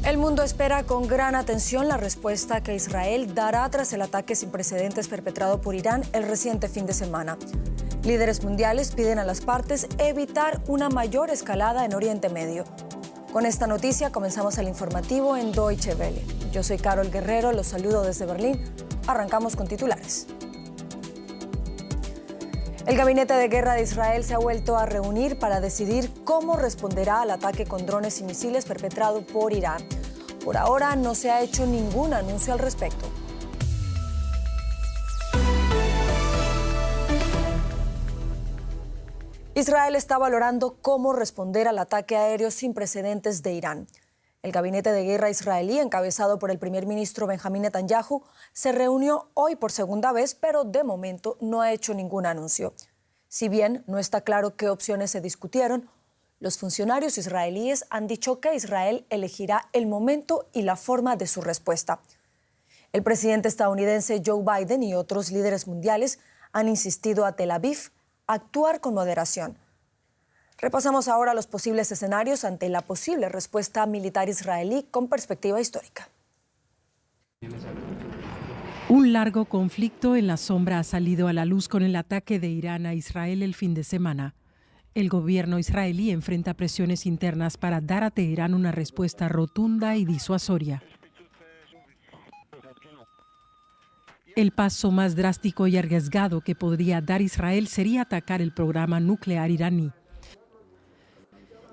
El mundo espera con gran atención la respuesta que Israel dará tras el ataque sin precedentes perpetrado por Irán el reciente fin de semana. Líderes mundiales piden a las partes evitar una mayor escalada en Oriente Medio. Con esta noticia comenzamos el informativo en Deutsche Welle. Yo soy Carol Guerrero, los saludo desde Berlín. Arrancamos con titulares. El Gabinete de Guerra de Israel se ha vuelto a reunir para decidir cómo responderá al ataque con drones y misiles perpetrado por Irán. Por ahora no se ha hecho ningún anuncio al respecto. Israel está valorando cómo responder al ataque aéreo sin precedentes de Irán. El Gabinete de Guerra israelí, encabezado por el primer ministro Benjamín Netanyahu, se reunió hoy por segunda vez, pero de momento no ha hecho ningún anuncio. Si bien no está claro qué opciones se discutieron, los funcionarios israelíes han dicho que Israel elegirá el momento y la forma de su respuesta. El presidente estadounidense Joe Biden y otros líderes mundiales han insistido a Tel Aviv a actuar con moderación. Repasamos ahora los posibles escenarios ante la posible respuesta militar israelí con perspectiva histórica. Un largo conflicto en la sombra ha salido a la luz con el ataque de Irán a Israel el fin de semana. El gobierno israelí enfrenta presiones internas para dar a Teherán una respuesta rotunda y disuasoria. El paso más drástico y arriesgado que podría dar Israel sería atacar el programa nuclear iraní.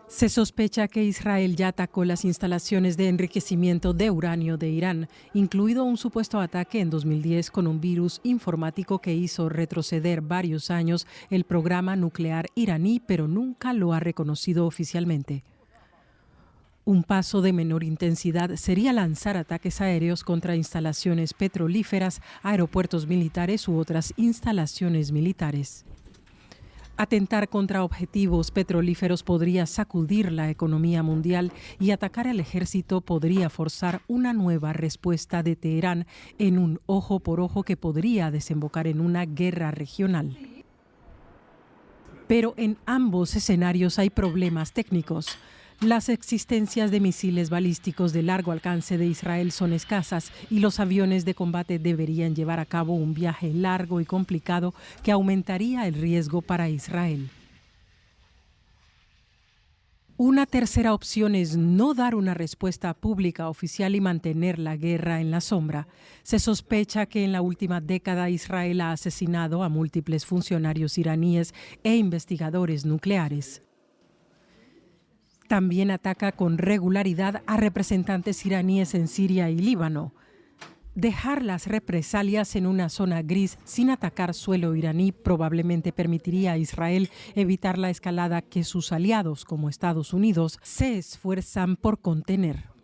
Se sospecha que Israel ya atacó las instalaciones de enriquecimiento de uranio de Irán, incluido un supuesto ataque en 2010 con un virus informático que hizo retroceder varios años el programa nuclear iraní, pero nunca lo ha reconocido oficialmente. Un paso de menor intensidad sería lanzar ataques aéreos contra instalaciones petrolíferas, aeropuertos militares u otras instalaciones militares. Atentar contra objetivos petrolíferos podría sacudir la economía mundial y atacar al ejército podría forzar una nueva respuesta de Teherán en un ojo por ojo que podría desembocar en una guerra regional. Pero en ambos escenarios hay problemas técnicos. Las existencias de misiles balísticos de largo alcance de Israel son escasas y los aviones de combate deberían llevar a cabo un viaje largo y complicado que aumentaría el riesgo para Israel. Una tercera opción es no dar una respuesta pública oficial y mantener la guerra en la sombra. Se sospecha que en la última década Israel ha asesinado a múltiples funcionarios iraníes e investigadores nucleares. También ataca con regularidad a representantes iraníes en Siria y Líbano. Dejar las represalias en una zona gris sin atacar suelo iraní probablemente permitiría a Israel evitar la escalada que sus aliados, como Estados Unidos, se esfuerzan por contener.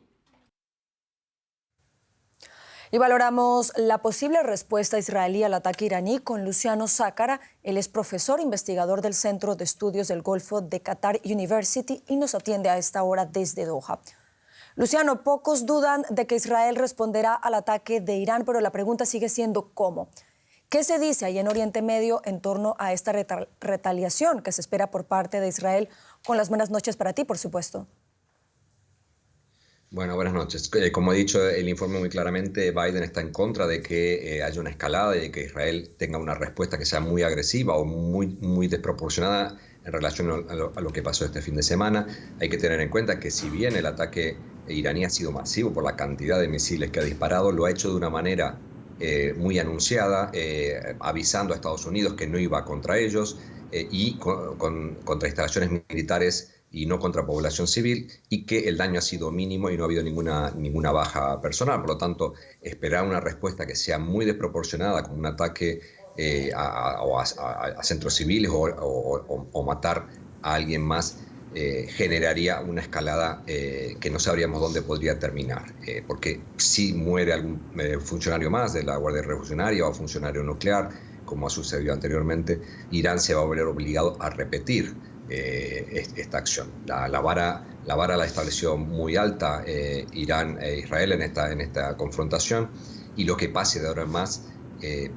Y valoramos la posible respuesta israelí al ataque iraní con Luciano Zácara. Él es profesor investigador del Centro de Estudios del Golfo de Qatar University y nos atiende a esta hora desde Doha. Luciano, pocos dudan de que Israel responderá al ataque de Irán, pero la pregunta sigue siendo ¿cómo? ¿Qué se dice ahí en Oriente Medio en torno a esta retaliación que se espera por parte de Israel? Con las buenas noches para ti, por supuesto. Bueno, buenas noches. Como he dicho el informe muy claramente, Biden está en contra de que haya una escalada y de que Israel tenga una respuesta que sea muy agresiva o muy desproporcionada en relación a lo que pasó este fin de semana. Hay que tener en cuenta que si bien el ataque iraní ha sido masivo por la cantidad de misiles que ha disparado, lo ha hecho de una manera muy anunciada, avisando a Estados Unidos que no iba contra ellos y contra instalaciones militares y no contra población civil, y que el daño ha sido mínimo y no ha habido ninguna baja personal. Por lo tanto, esperar una respuesta que sea muy desproporcionada, como un ataque a centros civiles o matar a alguien más, generaría una escalada que no sabríamos dónde podría terminar. Porque si muere algún funcionario más de la Guardia Revolucionaria o funcionario nuclear, como ha sucedido anteriormente, Irán se va a ver obligado a repetir esta acción. La vara la estableció muy alta Israel en esta confrontación, y lo que pase de ahora en más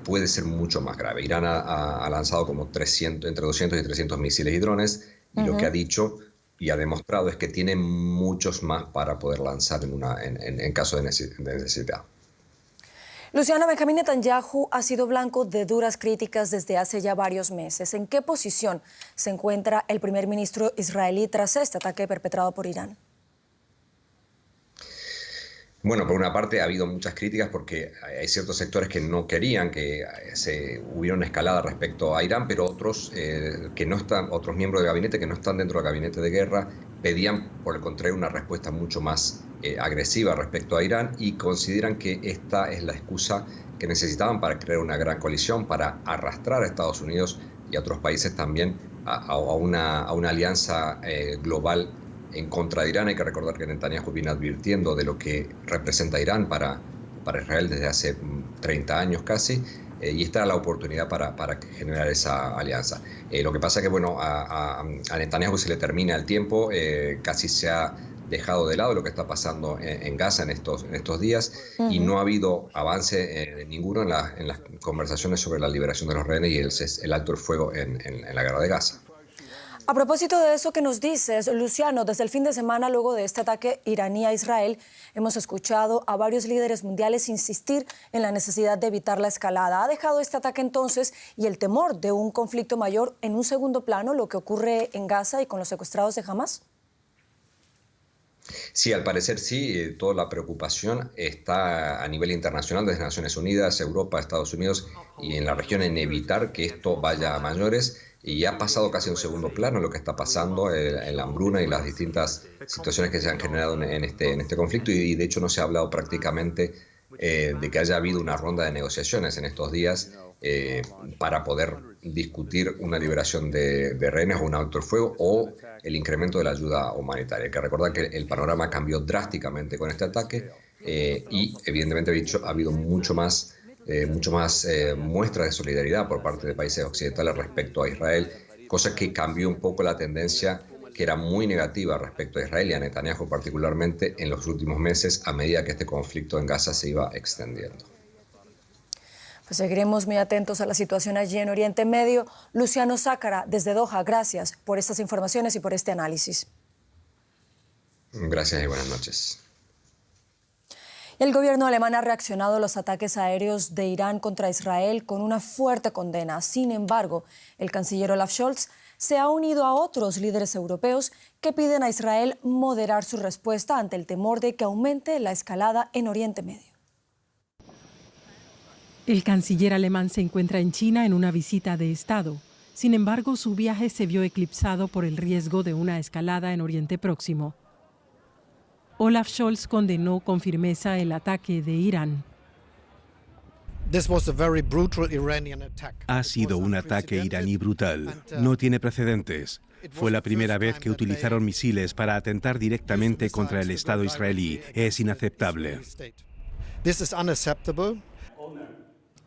puede ser mucho más grave. Irán ha lanzado como entre 200 y 300 misiles y drones, y lo que ha dicho y ha demostrado es que tiene muchos más para poder lanzar en caso de necesidad. Luciano, Benjamín Netanyahu ha sido blanco de duras críticas desde hace ya varios meses. ¿En qué posición se encuentra el primer ministro israelí tras este ataque perpetrado por Irán? Bueno, por una parte ha habido muchas críticas porque hay ciertos sectores que no querían que hubiera una escalada respecto a Irán, pero otros otros miembros del gabinete que no están dentro del gabinete de guerra pedían, por el contrario, una respuesta mucho más agresiva respecto a Irán y consideran que esta es la excusa que necesitaban para crear una gran coalición, para arrastrar a Estados Unidos y a otros países también a una alianza global en contra de Irán. Hay que recordar que Netanyahu viene advirtiendo de lo que representa Irán para Israel desde hace 30 años casi, y esta era la oportunidad para generar esa alianza. Lo que pasa es que bueno, a Netanyahu se le termina el tiempo, casi se ha dejado de lado lo que está pasando en Gaza en estos días, y no ha habido avance ninguno en las conversaciones sobre la liberación de los rehenes y el alto el fuego en la guerra de Gaza. A propósito de eso que nos dices, Luciano, desde el fin de semana, luego de este ataque iraní a Israel, hemos escuchado a varios líderes mundiales insistir en la necesidad de evitar la escalada. ¿Ha dejado este ataque entonces y el temor de un conflicto mayor en un segundo plano, lo que ocurre en Gaza y con los secuestrados de Hamás? Sí, al parecer sí, toda la preocupación está a nivel internacional desde Naciones Unidas, Europa, Estados Unidos y en la región en evitar que esto vaya a mayores. Y ha pasado casi a un segundo plano lo que está pasando, la hambruna y las distintas situaciones que se han generado en este conflicto, y de hecho no se ha hablado prácticamente de que haya habido una ronda de negociaciones en estos días para poder discutir una liberación de rehenes o un alto el fuego o el incremento de la ayuda humanitaria. Hay que recordar que el panorama cambió drásticamente con este ataque y evidentemente ha habido mucho más muestras de solidaridad por parte de países occidentales respecto a Israel, cosa que cambió un poco la tendencia que era muy negativa respecto a Israel y a Netanyahu particularmente en los últimos meses a medida que este conflicto en Gaza se iba extendiendo. Pues seguiremos muy atentos a la situación allí en Oriente Medio. Luciano Zácara, desde Doha, gracias por estas informaciones y por este análisis. Gracias y buenas noches. El gobierno alemán ha reaccionado a los ataques aéreos de Irán contra Israel con una fuerte condena. Sin embargo, el canciller Olaf Scholz se ha unido a otros líderes europeos que piden a Israel moderar su respuesta ante el temor de que aumente la escalada en Oriente Medio. El canciller alemán se encuentra en China en una visita de Estado. Sin embargo, su viaje se vio eclipsado por el riesgo de una escalada en Oriente Próximo. Olaf Scholz condenó con firmeza el ataque de Irán. Ha sido un ataque iraní brutal. No tiene precedentes. Fue la primera vez que utilizaron misiles para atentar directamente contra el Estado israelí. Es inaceptable.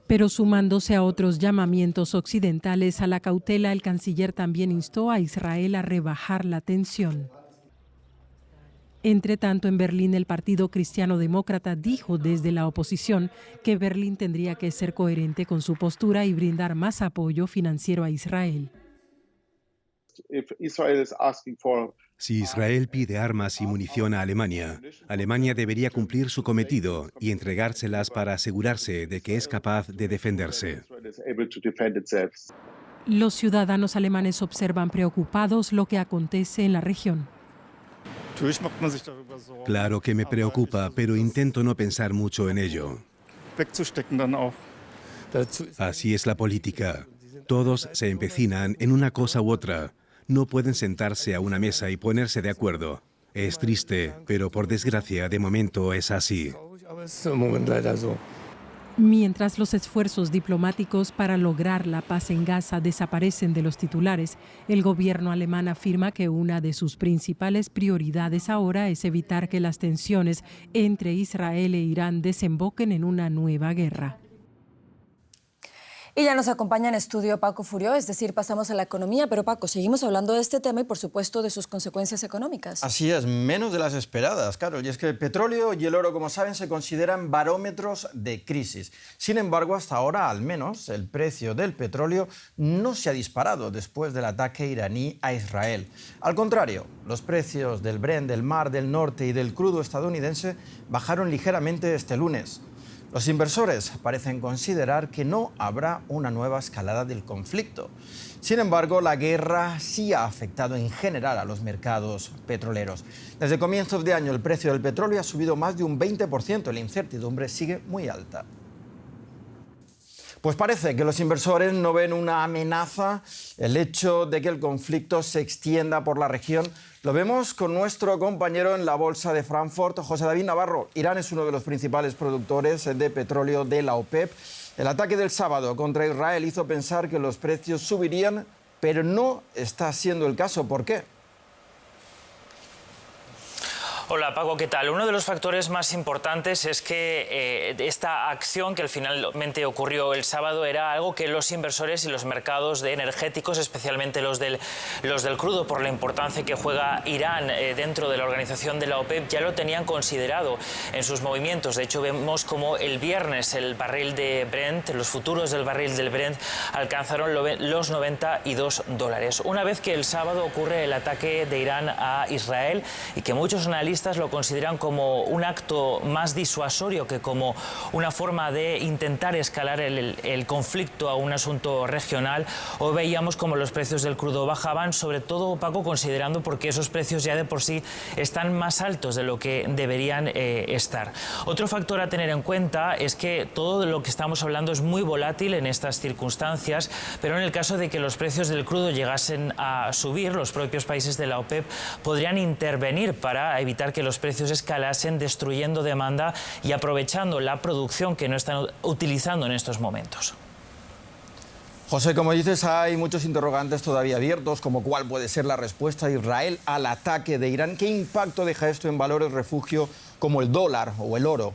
Pero sumándose a otros llamamientos occidentales a la cautela, el canciller también instó a Israel a rebajar la tensión. Entre tanto, en Berlín, el Partido Cristiano Demócrata dijo desde la oposición que Berlín tendría que ser coherente con su postura y brindar más apoyo financiero a Israel. Si Israel pide armas y munición a Alemania, Alemania debería cumplir su cometido y entregárselas para asegurarse de que es capaz de defenderse. Los ciudadanos alemanes observan preocupados lo que acontece en la región. Claro que me preocupa, pero intento no pensar mucho en ello. Así es la política. Todos se empecinan en una cosa u otra. No pueden sentarse a una mesa y ponerse de acuerdo. Es triste, pero por desgracia, de momento es así. Mientras los esfuerzos diplomáticos para lograr la paz en Gaza desaparecen de los titulares, el gobierno alemán afirma que una de sus principales prioridades ahora es evitar que las tensiones entre Israel e Irán desemboquen en una nueva guerra. Y ya nos acompaña en estudio Paco Furió, es decir, pasamos a la economía, pero Paco, seguimos hablando de este tema y por supuesto de sus consecuencias económicas. Así es, menos de las esperadas, claro, y es que el petróleo y el oro, como saben, se consideran barómetros de crisis. Sin embargo, hasta ahora, al menos, el precio del petróleo no se ha disparado después del ataque iraní a Israel. Al contrario, los precios del Brent, del Mar del Norte y del crudo estadounidense bajaron ligeramente este lunes. Los inversores parecen considerar que no habrá una nueva escalada del conflicto. Sin embargo, la guerra sí ha afectado en general a los mercados petroleros. Desde comienzos de año el precio del petróleo ha subido más de un 20%. La incertidumbre sigue muy alta. Pues parece que los inversores no ven una amenaza el hecho de que el conflicto se extienda por la región. Lo vemos con nuestro compañero en la Bolsa de Frankfurt, José David Navarro. Irán es uno de los principales productores de petróleo de la OPEP. El ataque del sábado contra Israel hizo pensar que los precios subirían, pero no está siendo el caso. ¿Por qué? Hola Paco, ¿qué tal? Uno de los factores más importantes es que esta acción que finalmente ocurrió el sábado era algo que los inversores y los mercados de energéticos, especialmente los del crudo, por la importancia que juega Irán dentro de la organización de la OPEP, ya lo tenían considerado en sus movimientos. De hecho, vemos como el viernes el barril de Brent, los futuros del barril del Brent alcanzaron los $92. Una vez que el sábado ocurre el ataque de Irán a Israel y que muchos analistas lo consideran como un acto más disuasorio que como una forma de intentar escalar el conflicto a un asunto regional, o veíamos como los precios del crudo bajaban, sobre todo, Paco, considerando porque esos precios ya de por sí están más altos de lo que deberían estar. Otro factor a tener en cuenta es que todo de lo que estamos hablando es muy volátil en estas circunstancias, pero en el caso de que los precios del crudo llegasen a subir, los propios países de la OPEP podrían intervenir para evitar que los precios escalasen, destruyendo demanda y aprovechando la producción que no están utilizando en estos momentos. José, como dices, hay muchos interrogantes todavía abiertos, como cuál puede ser la respuesta de Israel al ataque de Irán. ¿Qué impacto deja esto en valores refugio como el dólar o el oro?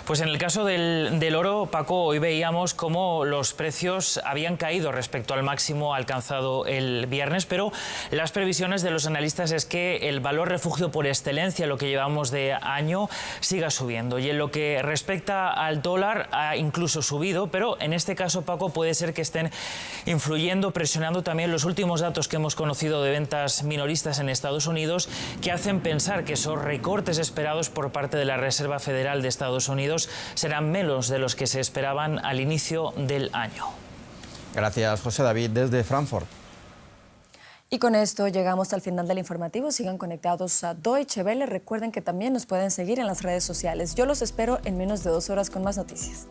Pues en el caso del oro, Paco, hoy veíamos cómo los precios habían caído respecto al máximo alcanzado el viernes, pero las previsiones de los analistas es que el valor refugio por excelencia, lo que llevamos de año, siga subiendo. Y en lo que respecta al dólar, ha incluso subido, pero en este caso, Paco, puede ser que estén influyendo, presionando también los últimos datos que hemos conocido de ventas minoristas en Estados Unidos, que hacen pensar que esos recortes esperados por parte de la Reserva Federal de Estados Unidos serán menos de los que se esperaban al inicio del año. Gracias, José David, desde Frankfurt. Y con esto llegamos al final del informativo. Sigan conectados a Deutsche Welle. Recuerden que también nos pueden seguir en las redes sociales. Yo los espero en menos de 2 horas con más noticias.